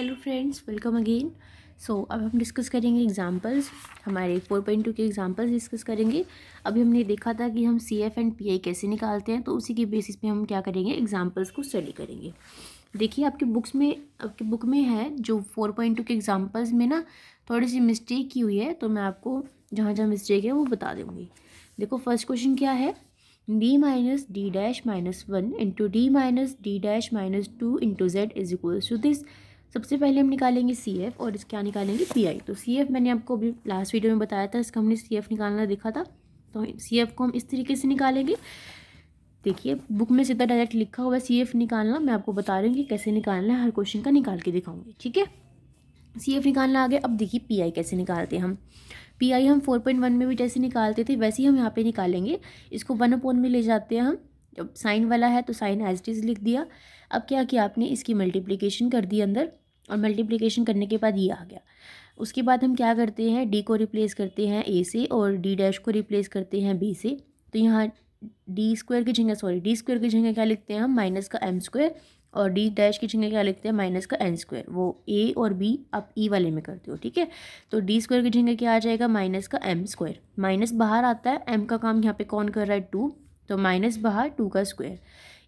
Hello friends, welcome again. अब हम discuss करेंगे एग्जांपल्स, हमारे 4.2 के एग्जांपल्स डिस्कस करेंगे। अभी हमने देखा था कि हम C F and P I कैसे निकालते हैं, तो उसी की बेसिस पे हम क्या करेंगे, एग्जांपल्स को स्टडी करेंगे। देखिए आपके बुक में है जो 4.2 के एग्जांपल्स में ना थोड़ी सी मिस्टेक की हुई है, तो मैं आपको जहाँ जहाँ मिस्टेक है वो बता दूँगी। देखो फर्स्ट क्वेश्चन क्या है, D minus D dash minus 1 into D minus D dash minus 2 into Z is equals to this. सबसे पहले हम निकालेंगे सी एफ और क्या निकालेंगे पी आई। तो सी एफ मैंने आपको अभी लास्ट वीडियो में बताया था, इसका हमने सी एफ निकालना देखा था। तो सी एफ को हम इस तरीके से निकालेंगे। देखिए बुक में सीधा डायरेक्ट लिखा हुआ है सी एफ निकालना, मैं आपको बता रही हूँ कि कैसे निकालना है, हर क्वेश्चन का निकाल के दिखाऊंगी। ठीक है, सी एफ निकालना आ गया। अब देखिए पी आई कैसे निकालते हैं हम। पी आई हम 4.1 में भी जैसे निकालते थे वैसे ही हम यहाँ पे निकालेंगे। इसको 1/, में ले जाते हैं हम। जब साइन वाला है तो साइन एज इट इज़ लिख दिया। अब क्या किया आपने, इसकी मल्टीप्लिकेशन कर दी अंदर, और मल्टीप्लिकेशन करने के बाद ये आ गया। उसके बाद हम क्या करते हैं, डी को रिप्लेस करते हैं ए से और डी डैश को रिप्लेस करते हैं बी से। तो यहाँ डी स्क्वायर की जगह क्या लिखते हैं हम, माइनस का एम स्क्वायर, और डी डैश की जगह क्या लिखते हैं, माइनस का एन स्क्वायर। वो ए और बी आप ई वाले में करते हो, ठीक है। तो डी स्क्वायर की जगह क्या आ जाएगा, माइनस का एम स्क्वायर। माइनस बाहर आता है, एम का काम यहाँ पे कौन कर रहा है, 2, तो माइनस बाहर 2 का स्क्वायर।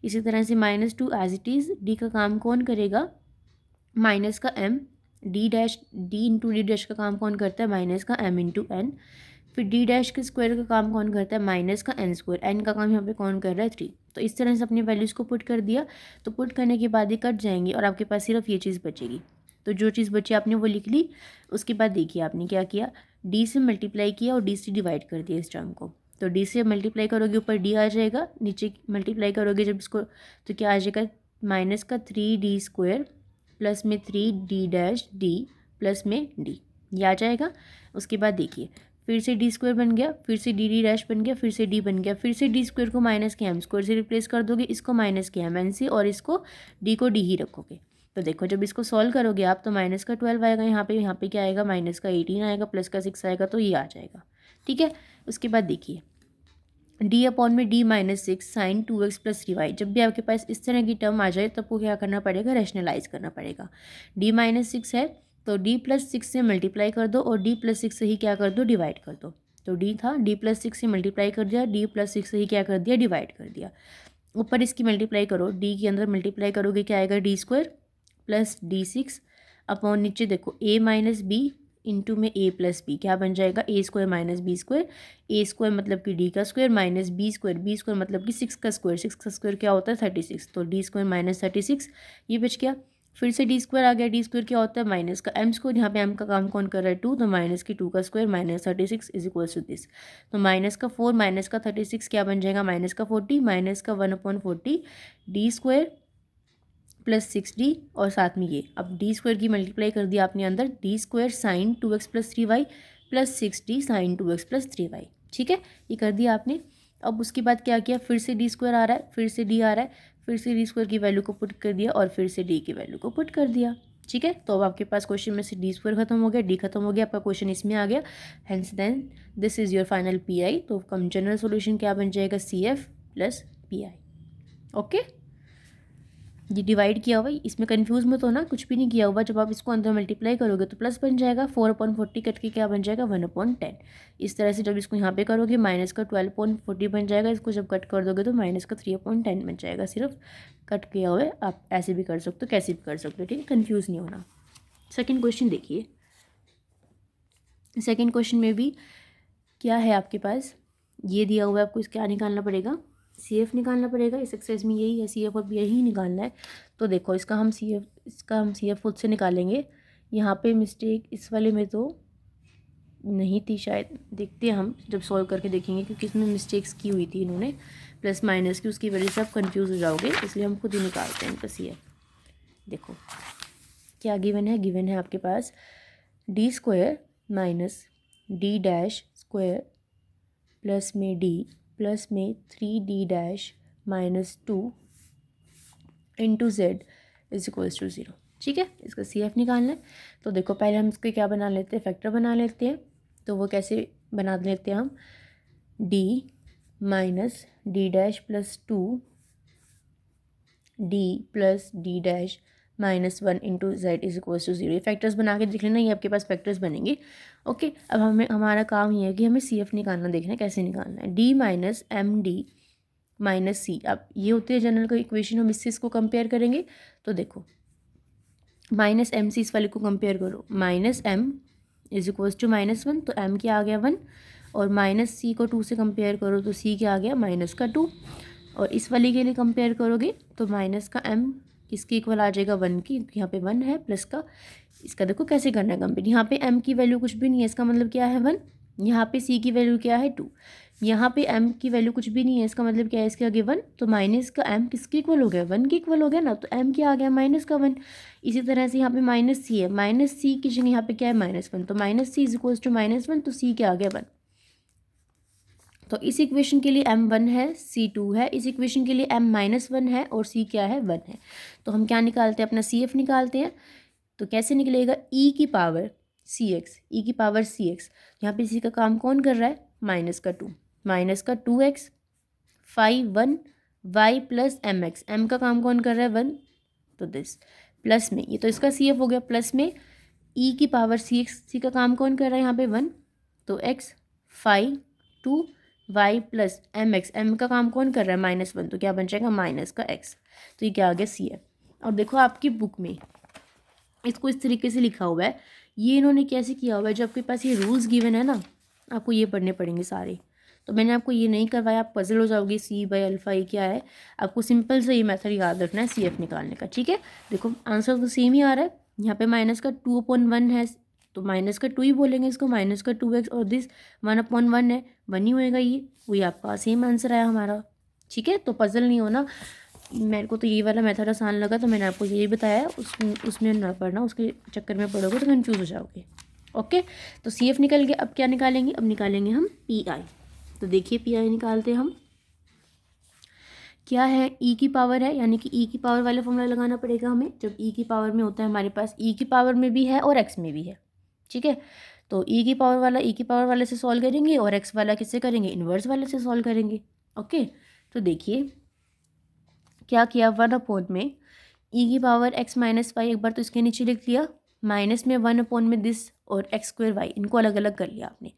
इसी तरह से -2 एज इट इज़, डी का काम कौन करेगा, माइनस का m. D dash, D into D dash का काम कौन करता है, माइनस का एम इंटू एन। फिर डी डैश के स्क्वायर का काम कौन करता है, माइनस का एन स्क्वायर। एन का काम यहाँ पे कौन कर रहा है, 3। तो इस तरह से अपनी वैल्यूज़ को पुट कर दिया। तो पुट करने के बाद ये कट जाएंगे और आपके पास सिर्फ ये चीज़ बचेगी। तो जो चीज़ बची आपने वो लिख ली। उसके बाद देखिए आपने क्या किया, डी से मल्टीप्लाई किया और डी से डिवाइड कर दिया इस टर्म को। तो डी से मल्टीप्लाई करोगे ऊपर डी आ जाएगा, नीचे मल्टीप्लाई करोगे जब इसको तो क्या आ जाएगा, माइनस का 3d स्क्वायर प्लस में 3d डैश डी प्लस में डी, ये आ जाएगा। उसके बाद देखिए फिर से डी स्क्वायर बन गया, फिर से डी डी डैश बन गया, फिर से डी बन गया, फिर से डी स्क्वायर को माइनस के एम स्क्वायर से रिप्लेस कर दोगे, इसको माइनस के एम एन से, और इसको डी को डी ही रखोगे। तो देखो जब इसको सॉल्व करोगे आप तो माइनस का 12 आएगा, यहाँ पे क्या आएगा, माइनस का 18 आएगा, प्लस का 6 आएगा, तो ये आ जाएगा। ठीक है, उसके बाद देखिए डी अपॉन में D minus 6 sine 2x plus 3y। जब भी आपके पास इस तरह की टर्म आ जाए तो आपको क्या करना पड़ेगा, रैशनलाइज करना पड़ेगा। डी -6 है तो डी प्लस 6 से मल्टीप्लाई कर दो और डी प्लस 6 से ही क्या कर दो, डिवाइड कर दो। तो डी था, डी प्लस 6 से मल्टीप्लाई कर दिया, डी प्लस 6 से ही क्या कर दिया, डिवाइड कर दिया। ऊपर इसकी मल्टीप्लाई करो, डी के अंदर मल्टीप्लाई करोगे क्या आएगा, D square plus D6 upon नीचे देखो a माइनस बी इंटू में a प्लस बी, क्या बन जाएगा, a square minus b square. a square मतलब कि d का स्क्वायर माइनस बी स्क्वायर मतलब कि 6 का स्क्वायर। 6 का स्क्वायर क्या होता है, 36। तो d स्क्वायर माइनस 36 ये बच गया। फिर से d स्क्वायर आ गया, d स्क्वायर क्या होता है, माइनस का m स्क्वायर। यहाँ पे m का काम कौन कर रहा है, 2, तो माइनस की 2 का square minus 36 is equals to this. तो माइनस का 4 माइनस का 36 क्या बन जाएगा, माइनस का 40 माइनस का 1/40 डी स्क्वायर प्लस 6d और साथ में ये। अब डी स्क्वायर की मल्टीप्लाई कर दिया आपने अंदर, D square sine 2x plus 3y plus 6d sine 2x plus 3y। ठीक है, ये कर दिया आपने। अब उसके बाद क्या किया, फिर से डी स्क्वायर आ रहा है, फिर से डी आ रहा है, फिर से डी स्क्वायर की वैल्यू को पुट कर दिया और फिर से डी की वैल्यू को पुट कर दिया। ठीक है, तो अब आपके पास क्वेश्चन में से डी स्क्वायर खत्म हो गया, डी खत्म हो गया, आपका क्वेश्चन इसमें आ गया। Hence then this is your final P I. तो कम जनरल सोल्यूशन क्या बन जाएगा, C F plus P I. Okay, ये डिवाइड किया हुआ, इसमें कंफ्यूज मत होना, कुछ भी नहीं किया हुआ। जब आप इसको अंदर मल्टीप्लाई करोगे तो प्लस बन जाएगा, 4/40 कट के क्या बन जाएगा, 1/10। इस तरह से जब इसको यहाँ पे करोगे माइनस का 12/40 बन जाएगा, इसको जब कट कर दोगे तो माइनस का 3/10 बन जाएगा। सिर्फ कट किया हुआ है, आप ऐसे भी कर सकते हो, कैसे भी कर सकते हो। ठीक है, कन्फ्यूज़ नहीं होना। सेकेंड क्वेश्चन देखिए, सेकेंड क्वेश्चन में भी क्या है आपके पास, ये दिया हुआ है, आपको क्या निकालना पड़ेगा, सी एफ निकालना पड़ेगा। इस एक्सरसाइज में यही है, सी एफ और पी आई ही निकालना है। तो देखो इसका हम सी एफ खुद से निकालेंगे। यहाँ पे मिस्टेक इस वाले में तो नहीं थी शायद, देखते हैं हम जब सॉल्व करके देखेंगे, क्योंकि इसमें मिस्टेक्स की हुई थी इन्होंने प्लस माइनस की, उसकी वजह से आप कन्फ्यूज़ हो जाओगे, इसलिए हम खुद ही निकालते हैं इनका सी एफ। देखो क्या गिवन है, गिवन है आपके पास D square minus D dash square plus में डी प्लस में 3d dash minus 2 into Z is equals to 0। ठीक है, इसका सी एफ निकालना है। तो देखो पहले हम इसके क्या बना लेते हैं, फैक्टर बना लेते हैं। तो वो कैसे बना लेते हैं हम, d minus D dash plus 2 d plus D dash -1 into Z is equal to 0। ये फैक्टर्स बना के देख लेना, ये आपके पास फैक्टर्स बनेंगे। ओके, अब हमारा काम ये है कि हमें CF निकालना, देखना है कैसे निकालना है। D minus MD minus C, अब ये होती है जनरल का इक्वेशन, हम इससे इसको कंपेयर करेंगे। तो देखो -MC इस वाले को कंपेयर करो, -M इज इक्वल्स टू -1, तो M क्या आ गया 1, और -C को 2 से कंपेयर करो तो C क्या आ गया -2, और इस वाले के लिए कंपेयर करोगे तो -M किसके इक्वल आ जाएगा 1 की, यहाँ पे 1 है प्लस का। इसका देखो कैसे करना है कंपेयर, यहाँ पे M की वैल्यू कुछ भी नहीं है, इसका मतलब क्या है 1, यहाँ पे C की वैल्यू क्या है 2, यहाँ पे M की वैल्यू कुछ भी नहीं है, इसका मतलब क्या है इसके आगे 1, तो माइनस का M किसके इक्वल हो गया 1 के इक्वल हो गया ना, तो M क्या आ गया -1। इसी तरह से यहाँ पे -C है, -C की जगह यहाँ पे क्या है -1, तो -C इज इक्वल्स टू -1, तो C क्या आ गया 1। तो इस इक्वेशन के लिए M 1 है, C 2 है, इस इक्वेशन के लिए M -1 है और C क्या है 1 है। तो हम क्या निकालते हैं, अपना CF निकालते हैं। तो कैसे निकलेगा, e की पावर CX, e की पावर CX, यहाँ पे इसी का काम कौन कर रहा है, -2x 5 1 y plus mx, m का काम कौन कर रहा है 1, तो दिस प्लस में, ये तो इसका CF हो गया, प्लस में e की पावर CX, C का काम कौन कर रहा है यहाँ पे 1, तो x 5 2 y plus mx, m का काम कौन कर रहा है -1, तो क्या बन जाएगा माइनस का x, तो ये क्या आ गया CF। और देखो आपकी बुक में इसको इस तरीके से लिखा हुआ है, ये इन्होंने कैसे किया हुआ है, जो आपके पास ये रूल्स गिवन है ना, आपको ये पढ़ने पड़ेंगे सारे। तो मैंने आपको ये नहीं करवाया, आप पजल हो जाओगे C/α ये क्या है। आपको सिंपल से ये मेथड याद रखना है CF निकालने का, ठीक है। देखो आंसर तो सेम ही आ रहा है, यहाँ पे -2/1 है, तो -2 ही बोलेंगे इसको, -2x, और दिस 1/1 है, 1 ही होएगा, ये वही आपका सेम आंसर आया हमारा, ठीक है। तो पजल नहीं होना, मेरे को तो ये वाला मेथड आसान लगा तो मैंने आपको यही बताया, उसमें ना पढ़ना, उसके चक्कर में पढ़ोगे तो कंफ्यूज हो जाओगे। ओके, तो CF निकल गया, अब क्या निकालेंगे, अब निकालेंगे हम PI। तो देखिए PI निकालते हैं हम, क्या है E की पावर है, यानी कि E की पावर वाला फॉर्मूला लगाना पड़ेगा हमें। जब E की पावर में होता है हमारे पास, E की पावर में भी है और X में भी है, ठीक है। तो E की पावर वाले से सॉल्व करेंगे, और X वाला किससे करेंगे, इन्वर्स वाले से सॉल्व करेंगे। ओके, तो देखिए क्या किया, 1 में E की पावर x माइनस वाई, एक बार तो इसके नीचे लिख लिया, माइनस में 1 में दिस और x² y, इनको अलग अलग कर लिया आपने।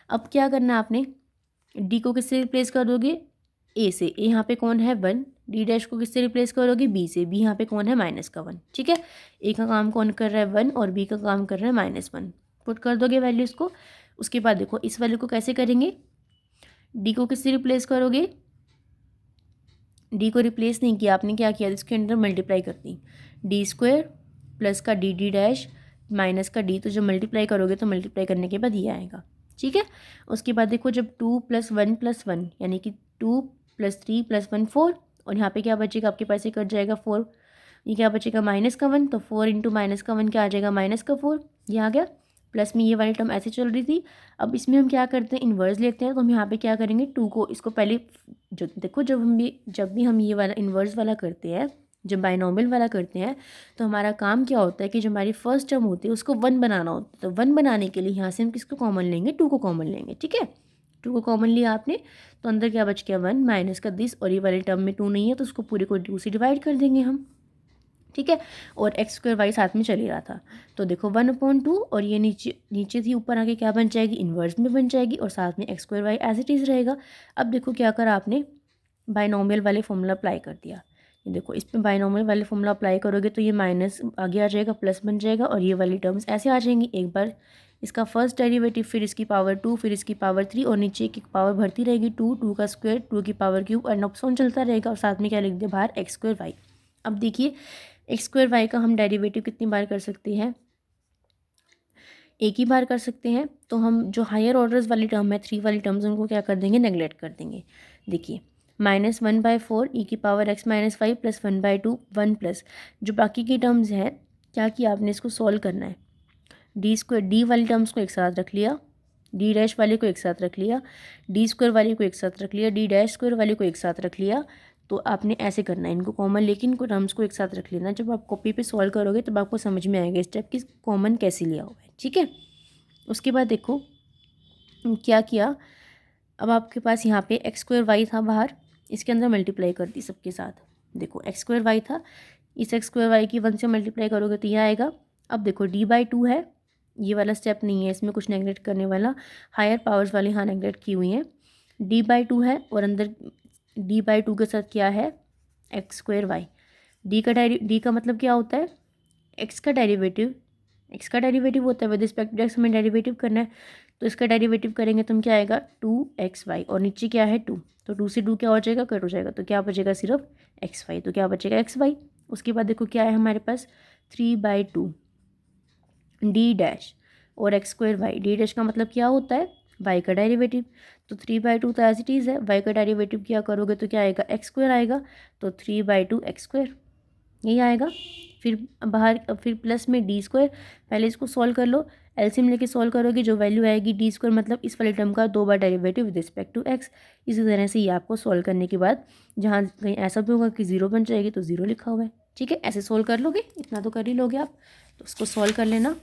अब क्या करना है आपने, D को किससे रिप्लेस कर दोगे, A से, A यहाँ पे कौन है 1, D डैश को किससे रिप्लेस करोगे, B से, B यहाँ पे कौन है -1, ठीक है। A का काम कौन कर रहा है 1 और B का काम कर रहा है -1, पुट कर दोगे वैल्यूज़ को। उसके बाद देखो इस वैल्यू को कैसे करेंगे, D को किससे रिप्लेस करोगे, D को रिप्लेस नहीं किया आपने, क्या किया, इसके अंदर मल्टीप्लाई कर दी, D² प्लस का D डैश माइनस का D, तो जब मल्टीप्लाई करोगे तो मल्टीप्लाई करने के बाद ये आएगा, ठीक है। उसके बाद देखो जब 2 + 1 + 1 यानी कि 2 + 3 + 1 4, और यहाँ पे क्या बचेगा आपके पास, ये कट जाएगा 4, ये क्या बचेगा -1, तो 4 × -1 क्या आ जाएगा -4, ये आ गया। प्लस में ये वाली टर्म ऐसे चल रही थी। अब इसमें हम क्या करते हैं, इन्वर्स लेते हैं, तो हम यहाँ पे क्या करेंगे, 2 को इसको पहले, जो देखो जब भी हम ये वाला इन्वर्स वाला करते हैं, जब बाइनोमियल वाला करते हैं, तो हमारा काम क्या होता है कि जो हमारी फर्स्ट टर्म होती है उसको 1 बनाना होता है। तो 1 बनाने के लिए यहाँ से हम किसको कॉमन लेंगे, 2 को कॉमन लेंगे, ठीक है। 2 को कॉमन लिया आपने, तो अंदर क्या बच गया 1 माइनस का दिस, और ये वाली टर्म में 2 नहीं है तो उसको पूरे को 2 से डिवाइड कर देंगे हम, ठीक है। और x² y साथ में चल ही रहा था, तो देखो 1/2, और ये नीचे थी, ऊपर आके क्या बन जाएगी, इन्वर्स में बन जाएगी, और साथ में x² y as it is रहेगा। अब देखो क्या करा आपने, बाइनोमियल वाले फॉर्मूला अप्लाई कर दिया। ये देखो इस पर बाइनोमियल वाले फॉर्मूला अप्लाई करोगे तो ये माइनस आगे आ जाएगा, प्लस बन जाएगा, और ये वाली टर्म्स ऐसे आ जाएंगी, एक बार इसका फर्स्ट डेरिवेटिव, फिर इसकी पावर 2, फिर इसकी पावर 3, और नीचे की पावर भरती रहेगी 2, 2 का स्क्वायर, 2 की पावर क्यूब, एंड ऑप्शन चलता रहेगा, और साथ में क्या लिख दिया बाहर x² y। अब देखिए x² y का हम डेरिवेटिव कितनी बार कर सकते हैं, एक ही बार कर सकते हैं। तो हम जो हायर ऑर्डर्स वाली टर्म है, 3 वाली टर्म्स, उनको क्या कर देंगे, नेगलेक्ट कर देंगे। देखिए -1/4 e की power x minus 5 plus 1/2 1 plus, जो बाकी की टर्म्स हैं क्या किया आपने, इसको सॉल्व करना है। D वाली टर्म्स को एक साथ रख लिया, D डैश वाले को एक साथ रख लिया, D² वाले को एक साथ रख लिया, D डैश स्क्वायर वाले को एक साथ रख लिया। तो आपने ऐसे करना है, इनको कॉमन लेकिन इनको टर्म्स को एक साथ रख लेना। जब आप कॉपी पे सॉल्व करोगे तब आपको समझ में आएगा स्टेप कि कॉमन कैसे लिया हुआ है, ठीक है। उसके बाद देखो क्या किया, अब आपके पास यहाँ पे x² y था बाहर, इसके अंदर मल्टीप्लाई कर दी सबके साथ। देखो x² y था, इस एक्स स्क्वायर वाई की 1 से मल्टीप्लाई करोगे तो ये आएगा। अब देखो d/2 है, ये वाला स्टेप नहीं है, इसमें कुछ नेगलेक्ट करने वाला, हायर पावर्स वाली हाँ नेगलेक्ट की हुई हैं। d/2 है और अंदर d/2 के साथ क्या है, एक्स स्क्वायर वाई। डी का मतलब क्या होता है, एक्स का डेरिवेटिव, एक्स का डेरिवेटिव होता है, विद रिस्पेक्ट टू एक्स हमें डेरिवेटिव करना है, तो इसका डेरिवेटिव करेंगे तो हम क्या आएगा 2xy, और नीचे क्या है 2, तो 2 से 2 क्या हो जाएगा, कट हो जाएगा, तो क्या बचेगा सिर्फ xy, तो क्या बचेगा xy। उसके बाद देखो क्या है हमारे पास 3/2 डी डैश और x square y. D dash का मतलब क्या होता है, वाई का डेरिवेटिव, तो 3/2 तो एज इट इज़ है, वाई का डेरिवेटिव क्या करोगे तो क्या आएगा एक्स स्क्वायर आएगा, तो 3/2 एक्स स्क्वायर यही आएगा। फिर बाहर फिर प्लस में डी स्क्वायर, पहले इसको सॉल्व कर लो, एलसीएम लेके सॉल्व करोगे जो वैल्यू आएगी डी स्क्वायर मतलब इस वाले टर्म का 2 बार derivative with respect to X. इसी तरह से ये आपको सॉल्व करने के बाद जहाँ कहीं ऐसा भी होगा कि 0 बन जाएगी तो 0 लिखा हुआ है, ठीक है, ऐसे सॉल्व कर लोगे, इतना तो कर ही लोगे आप, तो उसको सॉल्व कर लेना।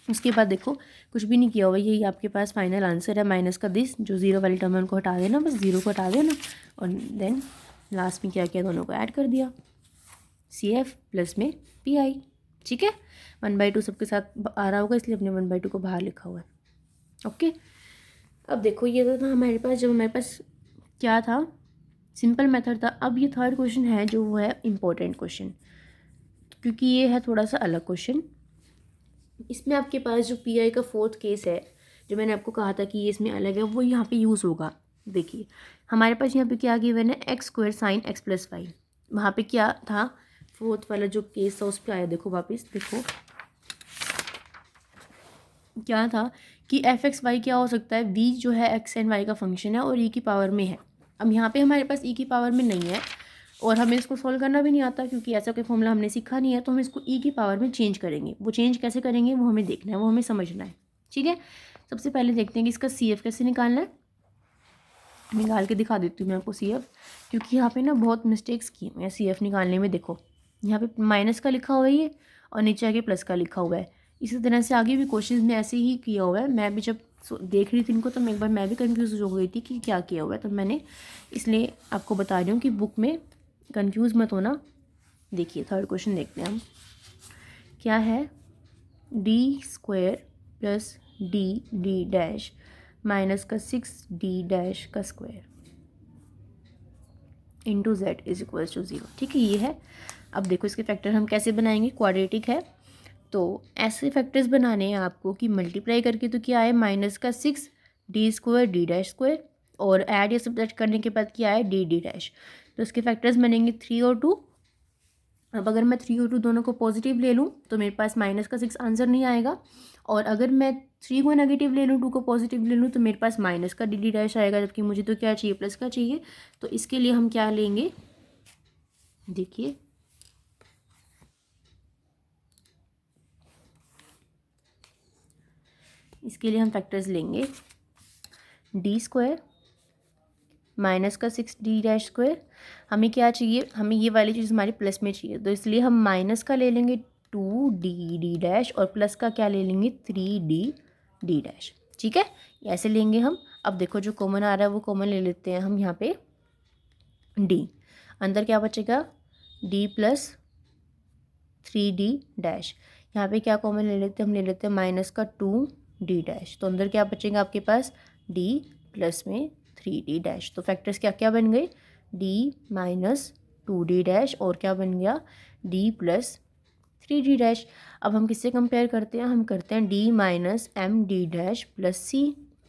उसके बाद देखो कुछ भी नहीं किया हुआ, यही आपके पास फाइनल आंसर है, माइनस का 10, जो 0 वाले टर्म है उनको हटा देना, बस 0 को हटा देना, और देन लास्ट में क्या किया, दोनों को ऐड कर दिया, CF प्लस में PI, ठीक है। 1/2 सबके साथ आ रहा होगा इसलिए अपने 1/2 को बाहर लिखा हुआ है, ओके। अब देखो ये तो था हमारे पास, जब हमारे पास क्या था, सिंपल मेथड था। अब ये थर्ड क्वेश्चन है जो वो है इम्पोर्टेंट क्वेश्चन, क्योंकि ये है थोड़ा सा अलग क्वेश्चन। इसमें आपके पास जो PI का फोर्थ केस है, जो मैंने आपको कहा था कि ये इसमें अलग है, वो यहाँ पे यूज़ होगा। देखिए हमारे पास यहाँ पे क्या गिवन है, x square sine x plus y. वहाँ पे क्या था, फोर्थ वाला जो केस था उस पर आया, देखो वापस देखो क्या था कि f(x,y) क्या हो सकता है, v जो है x एंड y का फंक्शन है और e की पावर में है। अब यहाँ पे हमारे पास e की पावर में नहीं है और हमें इसको सॉल्व करना भी नहीं आता, क्योंकि ऐसा कोई फॉर्मूला हमने सीखा नहीं है, तो हम इसको e की पावर में चेंज करेंगे। वो चेंज कैसे करेंगे वो हमें देखना है, वो हमें समझना है, ठीक है। सबसे पहले देखते हैं कि इसका CF कैसे निकालना है। निकाल के दिखा देती हूँ मैं आपको CF, क्योंकि यहाँ पे ना बहुत मिस्टेक्स की हुई हैं CF निकालने में। देखो यहाँ पे माइनस का लिखा हुआ है ये, और नीचे आगे प्लस का लिखा हुआ है। इसी तरह से आगे भी क्वेश्चन में ऐसे ही किया हुआ है। मैं भी जब देख रही थी इनको तो एक बार मैं भी कंफ्यूज हो गई थी कि क्या किया हुआ है, तो मैंने इसलिए आपको बता रही हूँ कि बुक में कंफ्यूज मत होना। देखिए थर्ड क्वेश्चन देखते हैं हम, क्या है, d² plus D dash minus का 6d' का square into z is equals to 0, ठीक है, ये है। अब देखो इसके फैक्टर हम कैसे बनाएंगे, क्वाड्रेटिक है तो ऐसे फैक्टर्स बनाने हैं आपको कि मल्टीप्लाई करके तो क्या है -6d² d'², और ऐड या सब्ट्रैक्ट करने के बाद क्या है d', तो इसके फैक्टर्स बनेंगे 3 और 2। अब अगर मैं 3 और 2 दोनों को पॉजिटिव ले लूँ तो मेरे पास -6 आंसर नहीं आएगा, और अगर मैं 3 को नेगेटिव ले लूँ 2 को पॉजिटिव ले लूँ तो मेरे पास माइनस का d' आएगा, जबकि मुझे तो क्या चाहिए, प्लस का चाहिए। तो इसके लिए हम क्या लेंगे, देखिए इसके लिए हम फैक्टर्स लेंगे d² माइनस का 6d'²। हमें क्या चाहिए, हमें ये वाली चीज़ हमारी प्लस में चाहिए, तो इसलिए हम माइनस का ले लेंगे 2d' और प्लस का क्या ले लेंगे 3d', ठीक है, ऐसे लेंगे हम। अब देखो जो कॉमन आ रहा है वो कॉमन ले लेते हैं हम, यहाँ पे d, अंदर क्या बचेगा d प्लस 3d', यहाँ पे क्या कॉमन ले लेते हैं, हम ले लेते हैं माइनस का 2d', तो अंदर क्या बचेगा आपके पास d प्लस में 3d'। तो फैक्टर्स क्या क्या बन गए, d माइनस 2d' और क्या बन गया d प्लस 3d'। अब हम किससे कंपेयर करते हैं, हम करते हैं d minus md' plus c,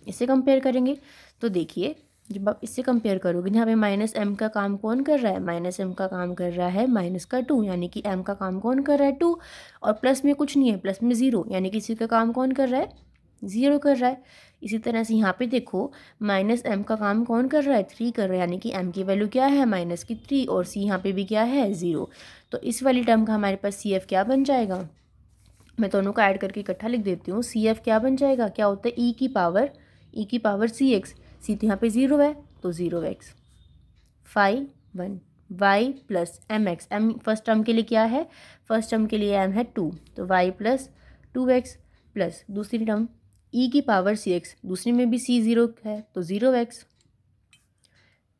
इससे कंपेयर करेंगे। तो देखिए जब आप इससे कंपेयर करोगे, यहाँ पे -m का काम कौन कर रहा है, -m का काम कर रहा है माइनस का 2, यानी कि m का काम कौन कर रहा है 2, और प्लस में कुछ नहीं है, प्लस में 0, यानी कि इसी का काम कौन कर रहा है 0 कर रहा है। इसी तरह से यहाँ पे देखो -m का काम कौन कर रहा है 3 कर रहा है, यानी कि m की वैल्यू क्या है -3, और c यहाँ पे भी क्या है 0। तो इस वाली टर्म का हमारे पास CF क्या बन जाएगा, मैं दोनों को ऐड करके इकट्ठा लिख देती हूँ। CF क्या बन जाएगा, क्या होता है e की पावर cx, c तो यहाँ पे 0 है तो 0x, 5 1 y plus mx, m first term के लिए क्या है, फर्स्ट टर्म के लिए m है 2, तो y प्लस 2x प्लस दूसरी टर्म e की पावर cx, दूसरी में भी c 0 है तो 0x,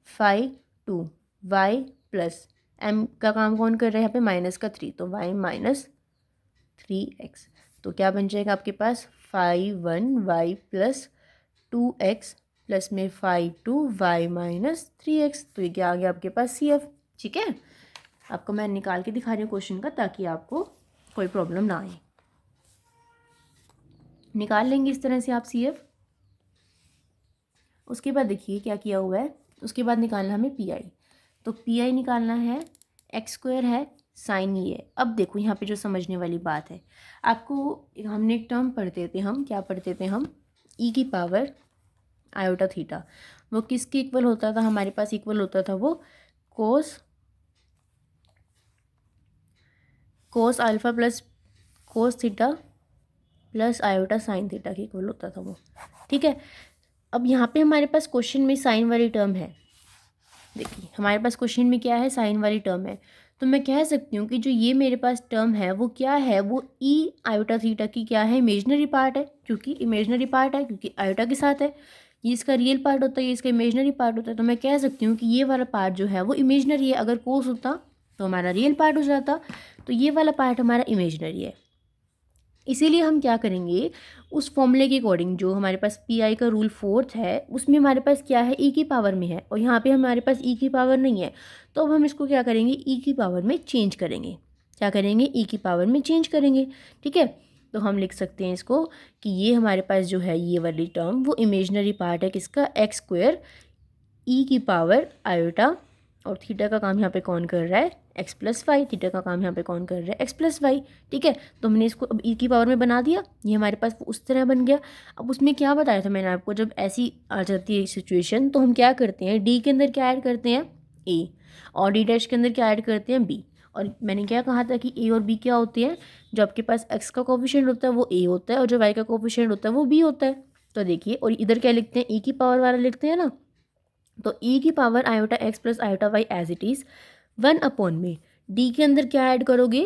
5 2 y प्लस m का काम कौन कर रहा है यहाँ पे माइनस का 3, तो y माइनस 3x। तो क्या बन जाएगा आपके पास 5 1y प्लस 2x प्लस में 5 2y माइनस 3x। तो ये क्या आ गया आपके पास CF। ठीक है, आपको मैं निकाल के दिखा रही हूँ क्वेश्चन का ताकि आपको कोई प्रॉब्लम ना आए। निकाल लेंगे इस तरह से आप CF। उसके बाद देखिए क्या किया हुआ है, उसके बाद निकालना हमें PI। तो PI निकालना है, x² है साइन ये है। अब देखो यहाँ पे जो समझने वाली बात है, आपको हमने एक टर्म पढ़ते थे, हम क्या पढ़ते थे, हम e की पावर आयोटा थीटा, वो किसके इक्वल होता था हमारे पास, इक्वल होता था वो cos alpha plus cos theta plus iota sine theta के इक्वल होता था वो। ठीक है, अब यहाँ पे हमारे पास क्वेश्चन में साइन वाली टर्म है। देखिए हमारे पास क्वेश्चन में क्या है, साइन वाली टर्म है। तो मैं कह सकती हूँ कि जो ये मेरे पास टर्म है वो क्या है, वो ई आयोटा थीटा की क्या है, इमेजनरी पार्ट है। क्योंकि इमेजनरी पार्ट है, क्योंकि आयोटा के साथ है। ये इसका रियल पार्ट होता है, ये इसका इमेजनरी पार्ट होता है। तो मैं कह सकती हूँ कि ये वाला पार्ट जो है वो इमेजनरी है। अगर कोस होता तो हमारा रियल पार्ट हो जाता, तो ये वाला पार्ट हमारा इमेजनरी है। इसीलिए हम क्या करेंगे, उस फॉर्मूले के अकॉर्डिंग जो हमारे पास PI का रूल 4th है उसमें हमारे पास क्या है, ई की पावर में है, और यहाँ पे हमारे पास ई की पावर नहीं है। तो अब हम इसको क्या करेंगे, ई की पावर में चेंज करेंगे। क्या करेंगे, ई की पावर में चेंज करेंगे। ठीक है, तो हम लिख सकते हैं इसको कि ये हमारे पास जो है ये वाली टर्म वो इमेजनरी पार्ट है किसका, x² ई की पावर आयोटा, और थीटा का काम यहाँ पे कौन कर रहा है, x प्लस वाई। थीटा का काम यहाँ पे कौन कर रहा है, x प्लस वाई। ठीक है, तो हमने इसको अब ई की पावर में बना दिया, ये हमारे पास उस तरह बन गया। अब उसमें क्या बताया था मैंने आपको, जब ऐसी आ जाती है सिचुएशन तो हम क्या करते हैं, डी के अंदर क्या ऐड करते हैं, ए, और डी डैश के अंदर क्या ऐड करते हैं, बी। और मैंने क्या कहा था कि ए और बी क्या होते हैं, जो आपके पास एक्स का कोफिशिएंट होता है वो ए होता है, और जो वाई का कोफिशिएंट होता है वो बी होता है। तो देखिए, और इधर क्या लिखते हैं, ई की पावर वाला लिखते हैं ना। तो ई की power iota x plus iota y as it is 1 में डी के अंदर क्या ऐड करोगे,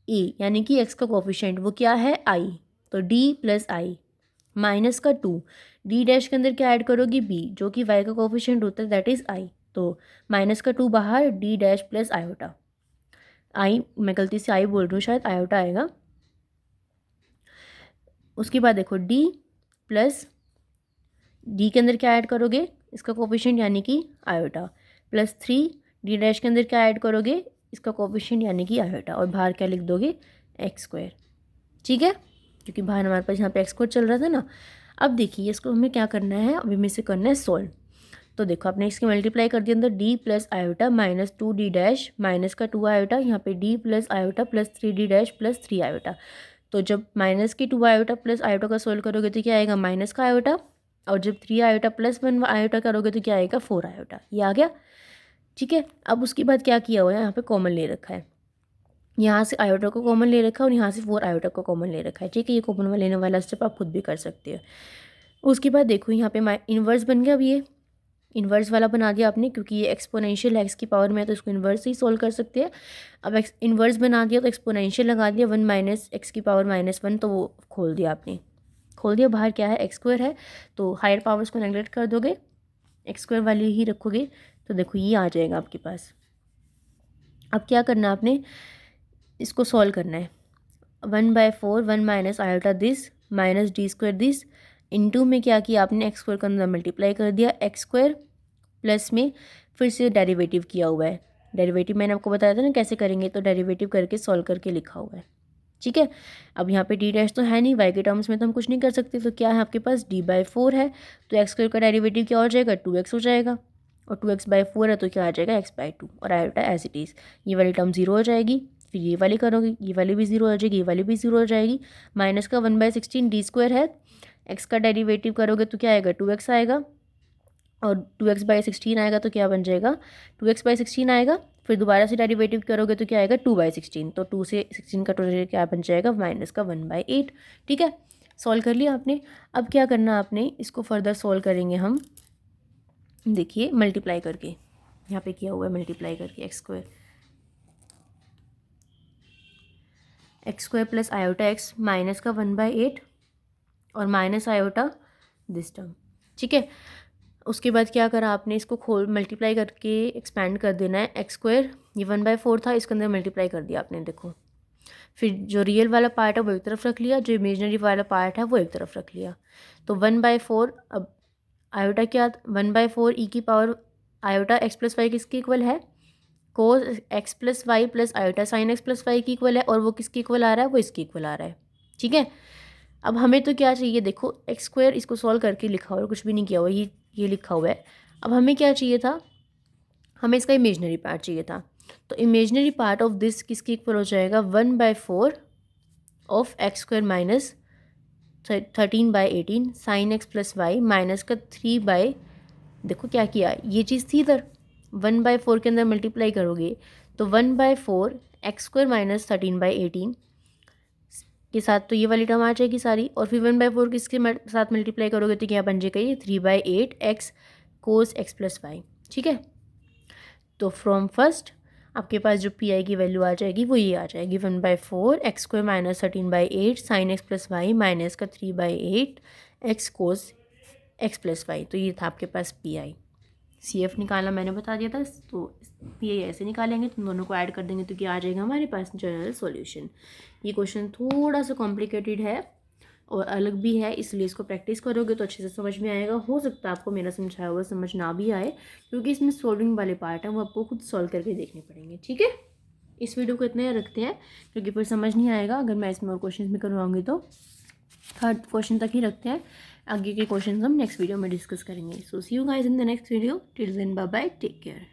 ए, यानी कि एक्स का कोफिशिएंट वो क्या है, आई। तो डी प्लस आई माइनस का 2, डी डैश के अंदर क्या ऐड करोगे, बी, जो कि वाई का कोफिशिएंट होता है दैट इज़ आई। तो माइनस का 2 बाहर, डी डैश प्लस आयोटा, आई मैं गलती से आई बोल रही हूँ, शायद आयोटा आएगा। उसके बाद देखो डी प्लस, डी के अंदर क्या ऐड करोगे, इसका कोफिशिएंट यानी कि आयोटा, प्लस 3, डी डैश के अंदर क्या ऐड करोगे, इसका कोफिशिएंट यानी कि आयोटा, और बाहर क्या लिख दोगे, x²। ठीक है, क्योंकि बाहर हमारे पास यहाँ पे x² चल रहा था ना। अब देखिए इसको हमें क्या करना है, अभी में से करना है सॉल्व। तो देखो आपने इसके मल्टीप्लाई कर दिया अंदर, D plus iota minus 2d dash minus का 2 आयोटा, यहाँ पे D plus iota plus 3d dash plus 3 iota. तो जब माइनस की 2 आयोटा प्लस आयोटा का सोल्व करोगे तो क्या आएगा, माइनस का आयोटा, और जब 3 आयोटा प्लस 1 आयोटा करोगे तो क्या आएगा, 4 आयोटा। ये आ गया। ठीक है, अब उसके बाद क्या किया हुआ है, यहाँ पे कॉमन ले रखा है, यहाँ से आयोटा को कॉमन ले रखा है और यहाँ से 4 आयोटा को कॉमन ले रखा है। ठीक है, ये कॉमन लेने वाला स्टेप आप खुद भी कर सकते हो। उसके बाद देखो यहाँ पे इन्वर्स बन गया। अब ये इन्वर्स वाला बना दिया आपने, क्योंकि ये एक्सपोनेंशियल एक्स की पावर में है तो इसको इन्वर्स ही सोल्व कर सकते हैं। अब इन्वर्स बना दिया तो एक्सपोनेंशियल लगा दिया, 1 माइनस एक्स की पावर -1, तो वो खोल दिया आपने, खोल दिया। बाहर क्या है, x² है, तो हायर पावर्स को नेगलेक्ट कर दोगे, x² वाली ही रखोगे, तो देखो ये आ जाएगा आपके पास। अब क्या करना है आपने, इसको सॉल्व करना है। 1/4 1 minus iota this minus d² this, into में क्या किया आपने, x² का अंदर मल्टीप्लाई कर दिया, x² प्लस में फिर से डेरिवेटिव किया हुआ है। डेरिवेटिव मैंने आपको बताया था ना कैसे करेंगे, तो डेरिवेटिव करके सॉल्व करके लिखा हुआ है। ठीक है, अब यहाँ पे डी डैश तो है नहीं, वाई के टर्म्स में तो हम कुछ नहीं कर सकते, तो क्या है आपके पास, d/4 है, तो x² का डेरिवेटिव क्या हो जाएगा, 2x हो जाएगा, और 2x/4 है तो क्या आ जाएगा, x/2, और आयोटा एज इट इज़, ये वाली टर्म 0 हो जाएगी। फिर ये वाली करोगे, ये वाली भी 0 हो जाएगी, ये वाली भी 0 हो जाएगी। माइनस का 1/16 d² है, x का डेरिवेटिव करोगे तो क्या आएगा, 2x आएगा, और 2x/16 आएगा तो क्या बन जाएगा, 2x/16 आएगा। फिर दोबारा से डेरिवेटिव करोगे तो क्या आएगा, 2/16, तो 2 से 16 का टोटल क्या बन जाएगा, माइनस का 1/8। ठीक है, सॉल्व कर लिया आपने। अब क्या करना आपने, इसको फर्दर सॉल्व करेंगे हम, देखिए मल्टीप्लाई करके, यहाँ पे किया हुआ है मल्टीप्लाई करके, x² plus iota x minus का 1/8 और माइनस आयोटा दिस टर्म। ठीक है, उसके बाद क्या करा आपने, इसको खोल मल्टीप्लाई करके एक्सपैंड कर देना है, x² ये 1/4 था, इसके अंदर मल्टीप्लाई कर दिया आपने, देखो। फिर जो रियल वाला पार्ट है वो एक तरफ रख लिया, जो इमेजनरी वाला पार्ट है वो एक तरफ रख लिया। तो 1/4, अब आयोटा क्या, 1/4 ई की power iota x plus y किसके इक्वल है, cos x plus y plus iota sine x plus y की इक्वल है, और वो किसकी इक्वल आ रहा है, वो इसकी इक्वल आ रहा है। ठीक है, अब हमें तो क्या चाहिए, देखो एक्स स्क्वायर इसको सॉल्व करके लिखा हुआ है, कुछ भी नहीं किया हुआ, ये लिखा हुआ है। अब हमें क्या चाहिए था, हमें इसका इमेजनरी पार्ट चाहिए था। तो इमेजनरी पार्ट ऑफ दिस किसकी इक्वल हो जाएगा, 1/4 of x square minus 13/18 sine x plus y minus का 3 देखो क्या किया, ये चीज़ थी इधर, 1/4 के अंदर मल्टीप्लाई करोगे तो 1/4 एक्स स्क्वायर माइनस 13/18 के साथ तो ये वाली टर्म आ जाएगी सारी, और फिर 1/4 किसके साथ मल्टीप्लाई करोगे तो क्या बन जाएगा, ये 3/8 x cos x plus y. ठीक है, तो फ्रॉम फर्स्ट आपके पास जो पी आई की वैल्यू आ जाएगी वो ये आ जाएगी, 1/4 x square minus 13/8 sine x plus y minus का 3/8 x cos x plus y. तो ये था आपके पास पी आई। सी एफ निकालना मैंने बता दिया था, तो पी आई ऐसे निकालेंगे, तो दोनों को ऐड कर देंगे तो क्या आ जाएगा हमारे पास, जनरल सॉल्यूशन। ये क्वेश्चन थोड़ा सा कॉम्प्लिकेटेड है और अलग भी है, इसलिए इसको प्रैक्टिस करोगे तो अच्छे से समझ में आएगा। हो सकता है आपको मेरा समझाया हुआ समझ ना भी आए, क्योंकि इसमें सॉल्विंग वाले पार्ट हैं वो आपको खुद सॉल्व करके देखने पड़ेंगे। ठीक है, इस वीडियो को इतने रखते हैं, क्योंकि फिर समझ नहीं आएगा अगर मैं इसमें और क्वेश्चन भी करवाऊँगी। तो थर्ड क्वेश्चन तक ही रखते हैं, आगे के क्वेश्चन हम नेक्स्ट वीडियो में डिस्कस करेंगे। So see you guys in the next video, till then bye bye, take care.